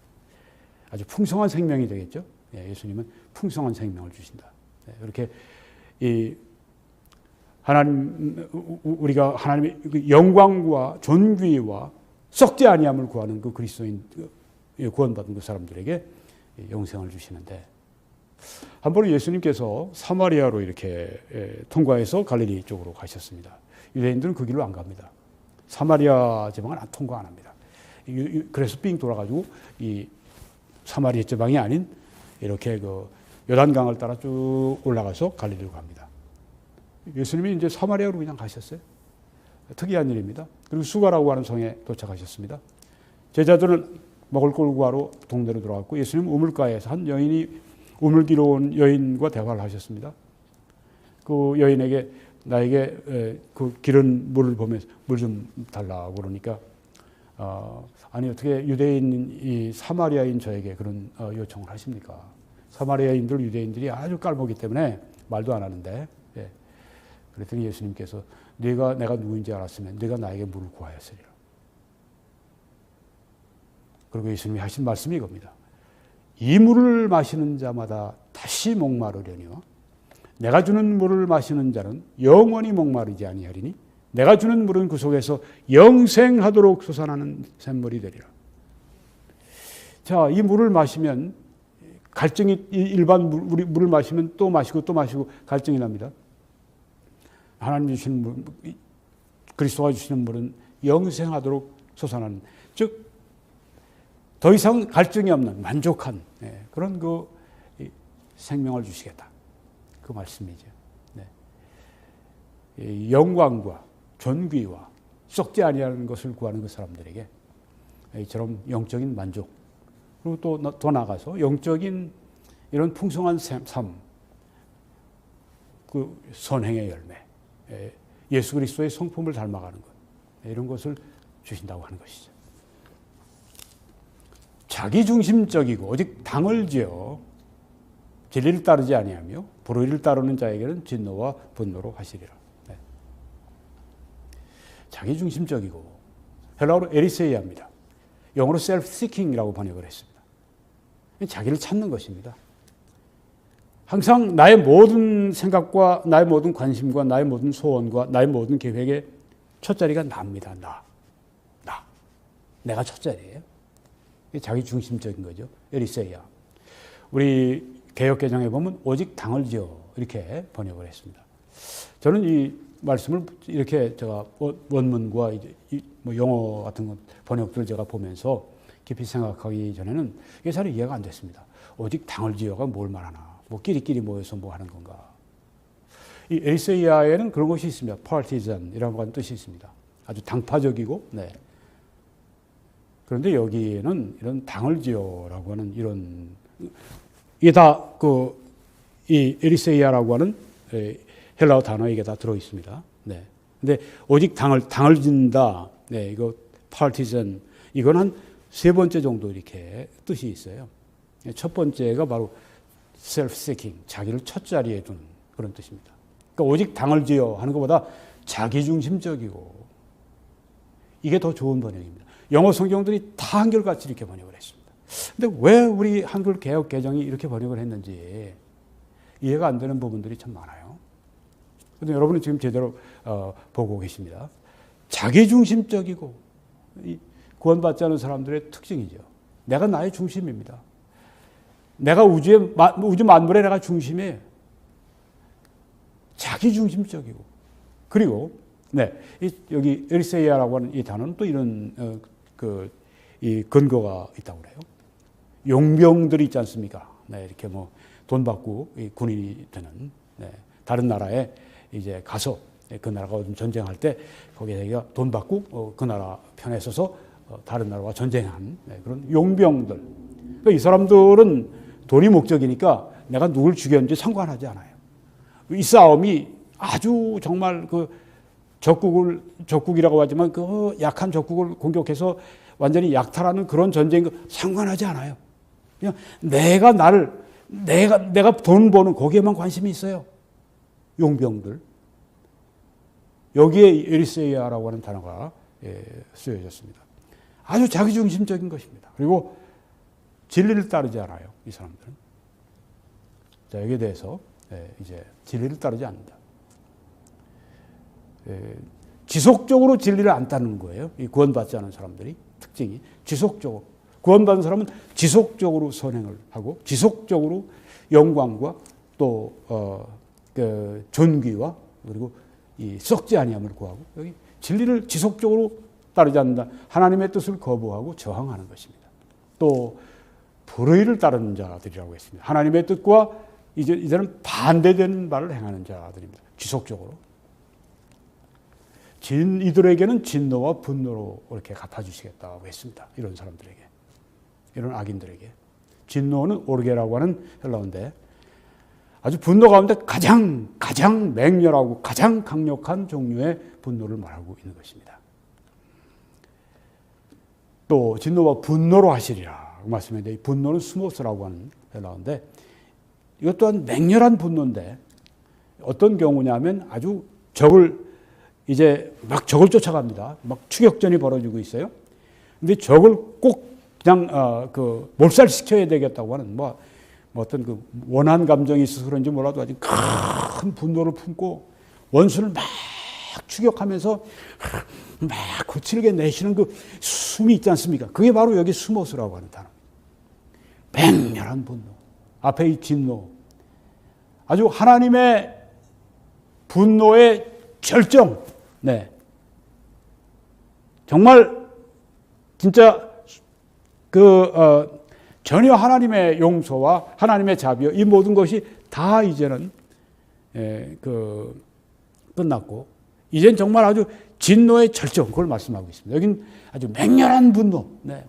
아주 풍성한 생명이 되겠죠. 예수님은 풍성한 생명을 주신다. 이렇게 우리가 하나님의 영광과 존귀와 썩지 아니함을 구하는 그 그리스도인 구원받은 그 사람들에게 영생을 주시는데 한 번은 예수님께서 사마리아로 이렇게 통과해서 갈릴리 쪽으로 가셨습니다. 유대인들은 그 길로 안 갑니다. 사마리아 지방은 통과 안 합니다. 그래서 삥 돌아가지고 이 사마리아 지방이 아닌 이렇게 그 요단강을 따라 쭉 올라가서 갈릴리로 갑니다. 예수님이 이제 사마리아로 그냥 가셨어요. 특이한 일입니다. 그리고 수가라고 하는 성에 도착하셨습니다. 제자들은 먹을 걸 구하러 동네로 들어갔고 예수님 우물가에서 한 여인이 우물기로 온 여인과 대화를 하셨습니다. 그 여인에게 나에게 그 기른 물을 보면서 물 좀 달라고 그러니까 아니 어떻게 유대인 이 사마리아인 저에게 그런 요청을 하십니까? 사마리아인들 유대인들이 아주 깔보기 때문에 말도 안 하는데 그랬더니 예수님께서 내가 누구인지 알았으면 네가 나에게 물을 구하였으리라. 그리고 예수님이 하신 말씀이 이겁니다. 이 물을 마시는 자마다 다시 목마르려니와 내가 주는 물을 마시는 자는 영원히 목마르지 아니하리니 내가 주는 물은 그 속에서 영생하도록 솟아나는 샘물이 되리라. 자, 이 물을 마시면 갈증이 일반 물을 마시면 또 마시고 갈증이 납니다. 하나님 주시는 물, 그리스도가 주시는 물은 영생하도록 솟아나는, 즉 더 이상 갈증이 없는 만족한 그런 그 생명을 주시겠다. 그 말씀이죠. 영광과 존귀와 썩지 아니하는 것을 구하는 그 사람들에게 이처럼 영적인 만족, 그리고 또 더 나아가서 영적인 이런 풍성한 삶, 그 선행의 열매, 예수 그리스도의 성품을 닮아가는 것, 이런 것을 주신다고 하는 것이죠. 자기중심적이고 오직 당을 지어 진리를 따르지 아니하며 불의를 따르는 자에게는 진노와 분노로 하시리라. 자기중심적이고 헬라어로 에리세이아입니다. 영어로 self-seeking이라고 번역을 했습니다. 자기를 찾는 것입니다. 항상 나의 모든 생각과 나의 모든 관심과 나의 모든 소원과 나의 모든 계획의 첫자리가 나입니다. 내가 첫자리예요. 자기중심적인 거죠. 에리세이아. 우리 개역개정에 보면 오직 당을 지어 이렇게 번역을 했습니다. 저는 이 말씀을 이렇게 제가 원문과 이제 뭐 영어 같은 번역들을 제가 보면서 깊이 생각하기 전에는 이게 잘 이해가 안 됐습니다. 오직 당을 지어가 뭘 말하나? 뭐 끼리끼리 모여서 뭐 하는 건가? 이 에리세이아에는 그런 것이 있습니다. 파티잔이라고 하는 뜻이 있습니다. 아주 당파적이고, 그런데 여기에는 이런 당을 지어라고 하는 이런, 이게 다 이 에리세이아라고 하는 헬라어 단어에 이게 다 들어 있습니다. 근데 오직 당을 진다. 이거 파티전. 이건 한 세 번째 정도 이렇게 뜻이 있어요. 첫 번째가 바로 self-seeking, 자기를 첫 자리에 두는 그런 뜻입니다. 그러니까 오직 당을 지어 하는 것보다 자기중심적이고, 이게 더 좋은 번역입니다. 영어 성경들이 다 한결같이 이렇게 번역을 했습니다. 근데 왜 우리 한글 개역 개정이 이렇게 번역을 했는지 이해가 안 되는 부분들이 참 많아요. 그런데 여러분은 지금 제대로 보고 계십니다. 자기중심적이고 구원받지 않은 사람들의 특징이죠. 내가 나의 중심입니다. 내가 우주 만물의 내가 중심이에요. 자기중심적이고, 그리고 여기 에리세이아라고 하는 이 단어는 또 이런 이 근거가 있다고 그래요. 용병들이 있지 않습니까? 이렇게 뭐 돈 받고 군인이 되는 다른 나라에 이제 가서 그 나라가 좀 전쟁할 때 거기에 자기가 돈 받고 그 나라 편에 서서 다른 나라와 전쟁한 그런 용병들. 그러니까 이 사람들은 돈이 목적이니까 내가 누굴 죽였는지 상관하지 않아요. 이 싸움이 아주 정말 적국이라고 하지만 그 약한 적국을 공격해서 완전히 약탈하는 그런 전쟁 상관하지 않아요. 그냥 내가 돈 버는 거기에만 관심이 있어요. 용병들. 여기에 에리세이아라고 하는 단어가 쓰여졌습니다. 아주 자기중심적인 것입니다. 그리고 진리를 따르지 않아요. 이 사람들은. 자, 여기에 대해서 이제 진리를 따르지 않는다. 지속적으로 진리를 안 따르는 거예요. 이 구원받지 않은 사람들이 특징이 지속적으로 구원받은 사람은 지속적으로 선행을 하고 지속적으로 영광과 또 그 존귀와 그리고 이 썩지 아니함을 구하고 여기 진리를 지속적으로 따르지 않는다. 하나님의 뜻을 거부하고 저항하는 것입니다. 또 불의를 따르는 자들이라고 했습니다. 하나님의 뜻과 이제는 반대되는 바를 행하는 자들입니다. 지속적으로. 이들에게는 진노와 분노로 이렇게 갚아주시겠다고 했습니다. 이런 사람들에게. 이런 악인들에게. 진노는 오르게라고 하는 헬라어인데 아주 분노 가운데 가장 맹렬하고 가장 강력한 종류의 분노를 말하고 있는 것입니다. 또 진노와 분노로 하시리라 말씀했는데 분노는 스모스라고 하는 헬라어인데 이것 또한 맹렬한 분노인데 어떤 경우냐면 아주 적을 쫓아갑니다. 막 추격전이 벌어지고 있어요. 근데 적을 꼭 그냥 몰살시켜야 되겠다고 하는 어떤 그 원한 감정이 있어서 그런지 몰라도 아주 큰 분노를 품고 원수를 막 추격하면서 막 거칠게 내쉬는 그 숨이 있지 않습니까? 그게 바로 여기 스모스라고 하는 단어입니다. 맹렬한 분노. 앞에 이 진노. 아주 하나님의 분노의 절정. 네. 정말 진짜 전혀 하나님의 용서와 하나님의 자비와 이 모든 것이 다 이제는 끝났고 이젠 정말 아주 진노의 절정 그걸 말씀하고 있습니다. 여긴 아주 맹렬한 분노, 네.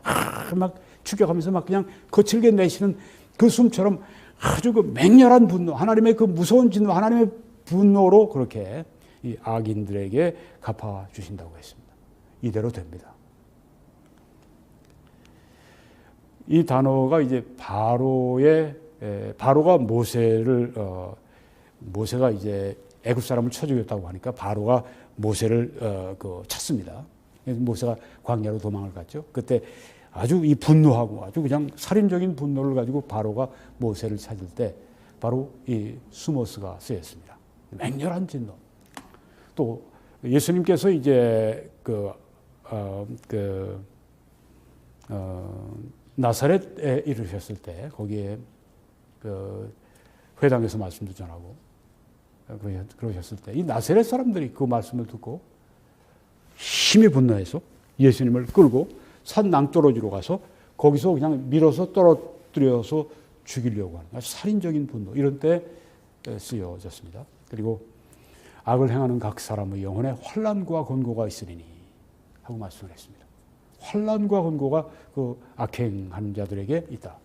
막 추격하면서 막 그냥 거칠게 내쉬는 그 숨처럼 아주 그 맹렬한 분노, 하나님의 그 무서운 진노, 하나님의 분노로 그렇게 이 악인들에게 갚아 주신다고 했습니다. 이대로 됩니다. 이 단어가 이제 바로가 모세가 이제 애굽 사람을 쳐 죽였다고 하니까 바로가 모세를 찾습니다. 모세가 광야로 도망을 갔죠. 그때 아주 이 분노하고 아주 그냥 살인적인 분노를 가지고 바로가 모세를 찾을 때 바로 이 스모스가 쓰였습니다. 맹렬한 진노. 또 예수님께서 이제 나사렛에 이르셨을 때 거기에 회당에서 말씀도 전하고 그러셨을 때 이 나사렛 사람들이 그 말씀을 듣고 힘이 분노해서 예수님을 끌고 산 낭떠러지로 가서 거기서 그냥 밀어서 떨어뜨려서 죽이려고 하는 아주 살인적인 분노 이런 때 쓰여졌습니다. 그리고 악을 행하는 각 사람의 영혼에 환난과 권고가 있으리니 하고 말씀을 했습니다. 환난과 권고가 그 악행하는 자들에게 있다.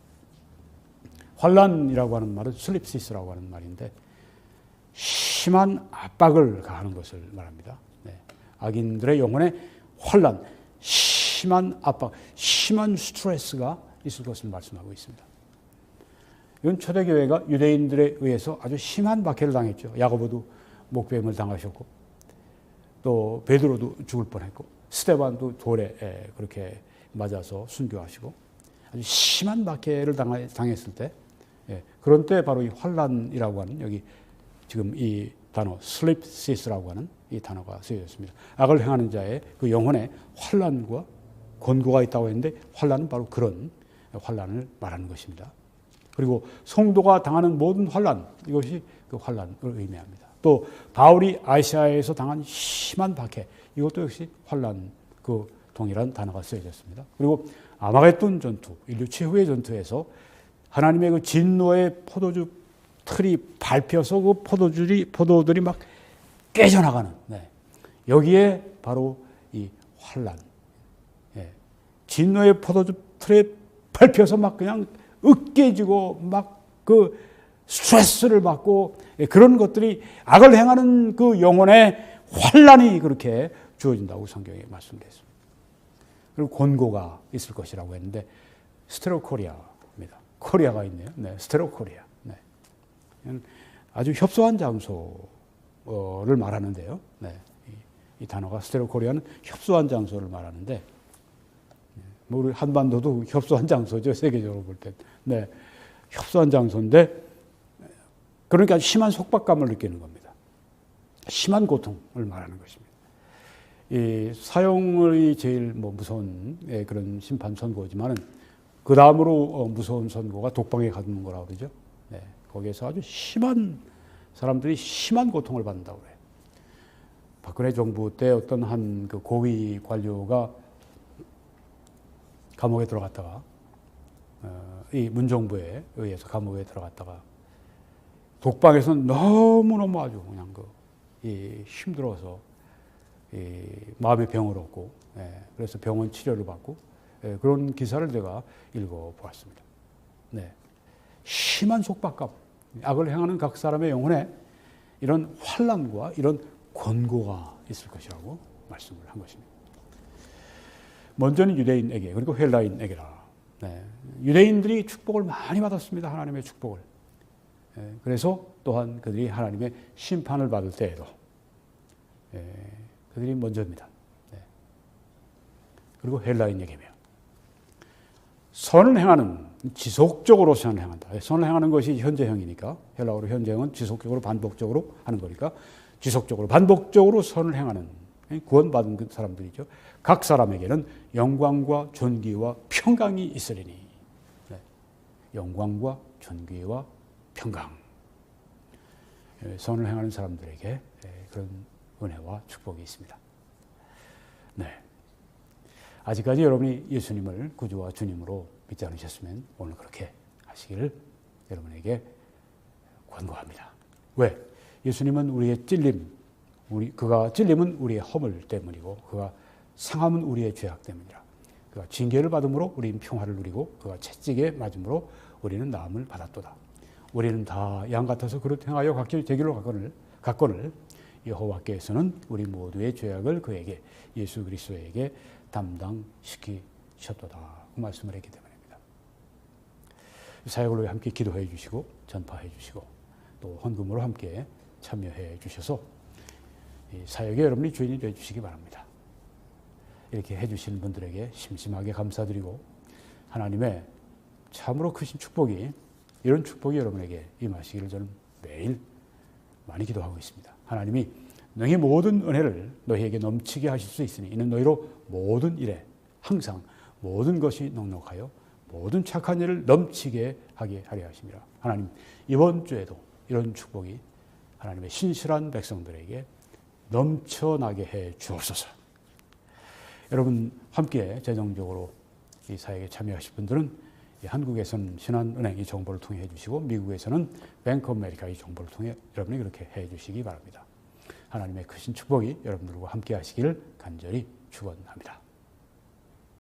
환난이라고 하는 말은 슬립시스라고 하는 말인데 심한 압박을 가하는 것을 말합니다. 네. 악인들의 영혼에 환난, 심한 압박, 심한 스트레스가 있을 것을 말씀하고 있습니다. 이건 초대교회가 유대인들에 의해서 아주 심한 박해를 당했죠. 야고보도 목베임을 당하셨고 또 베드로도 죽을 뻔했고 스데반도 돌에 그렇게 맞아서 순교하시고 아주 심한 박해를 당했을 때 그런 때 바로 이 환난이라고 하는 여기 지금 이 단어 슬립시스라고 하는 이 단어가 쓰여졌습니다. 악을 행하는 자의 그 영혼에 환난과 권고가 있다고 했는데 환난은 바로 그런 환난을 말하는 것입니다. 그리고 성도가 당하는 모든 환난 이것이 그 환난을 의미합니다. 또 바울이 아시아에서 당한 심한 박해 이것도 역시 환난 그 동일한 단어가 쓰여졌습니다. 그리고 아마겟돈 전투 인류 최후의 전투에서 하나님의 그 진노의 포도주 틀이 밟혀서 그 포도들이 막 깨져나가는 여기에 바로 이 환난 진노의 포도주 틀에 밟혀서 막 그냥 으깨지고 막 그 스트레스를 받고 그런 것들이 악을 행하는 그 영혼의 환난이 그렇게 주어진다고 성경에 말씀드렸습니다. 그리고 권고가 있을 것이라고 했는데 스테로코리아입니다. 코리아가 있네요. 네, 스테로코리아. 네. 아주 협소한 장소를 말하는데요. 네, 이 단어가 스테로코리아는 협소한 장소를 말하는데 우리 한반도도 협소한 장소죠. 세계적으로 볼 때. 네, 협소한 장소인데 그러니까 심한 속박감을 느끼는 겁니다. 심한 고통을 말하는 것입니다. 이 사형이 제일 무서운 그런 심판 선고지만은 그 다음으로 무서운 선고가 독방에 가두는 거라고 그러죠. 네, 거기에서 아주 심한 사람들이 심한 고통을 받는다고 그래요. 박근혜 정부 때 어떤 한 그 고위 관료가 감옥에 들어갔다가 이 문정부에 의해서 감옥에 들어갔다가 독방에서는 너무너무 아주 그냥 힘들어서 마음의 병을 얻고 그래서 병원 치료를 받고 그런 기사를 제가 읽어보았습니다. 네. 심한 속박감, 악을 행하는 각 사람의 영혼에 이런 환난과 이런 권고가 있을 것이라고 말씀을 한 것입니다. 먼저는 유대인에게 그리고 헬라인에게라. 네. 유대인들이 축복을 많이 받았습니다. 하나님의 축복을. 그래서 또한 그들이 하나님의 심판을 받을 때에도 그들이 먼저입니다. 네. 그리고 헬라인에게며 선을 행하는 지속적으로 선을 행한다. 선을 행하는 것이 현재형이니까 헬라어로 현재형은 지속적으로 반복적으로 하는 거니까 지속적으로 반복적으로 선을 행하는 구원받은 사람들이죠. 각 사람에게는 영광과 존귀와 평강이 있으리니. 네. 영광과 존귀와 평강. 선을 행하는 사람들에게 그런 은혜와 축복이 있습니다. 네. 아직까지 여러분이 예수님을 구주와 주님으로 믿지 않으셨으면 오늘 그렇게 하시기를 여러분에게 권고합니다. 왜? 예수님은 우리의 찔림, 그가 찔림은 우리의 허물 때문이고 그가 상함은 우리의 죄악 때문이라. 그가 징계를 받음으로 우리는 평화를 누리고 그가 채찍에 맞음으로 우리는 나음을 받았도다. 우리는 다 양 같아서 그릇 행하여 각기 제 길로 갔거늘 여호와께서는 우리 모두의 죄악을 그에게 예수 그리스도에게 담당시키셨도다. 그 말씀을 했기 때문입니다. 사역을 위해 함께 기도해 주시고 전파해 주시고 또 헌금으로 함께 참여해 주셔서 이 사역에 여러분이 주인이 되어 주시기 바랍니다. 이렇게 해 주시는 분들에게 심심하게 감사드리고 하나님의 참으로 크신 축복이 이런 축복이 여러분에게 임하시기를 저는 매일 많이 기도하고 있습니다. 하나님이 너희 모든 은혜를 너희에게 넘치게 하실 수 있으니 이는 너희로 모든 일에 항상 모든 것이 넉넉하여 모든 착한 일을 넘치게 하게 하려 하심이라. 하나님 이번 주에도 이런 축복이 하나님의 신실한 백성들에게 넘쳐나게 해 주옵소서. 여러분 함께 재정적으로 이 사역에 참여하실 분들은 한국에서는 신한은행 이 정보를 통해 해주시고 미국에서는 뱅크 오브 아메리카 이 정보를 통해 여러분이 그렇게 해주시기 바랍니다. 하나님의 크신 축복이 여러분들과 함께 하시기를 간절히 축원합니다.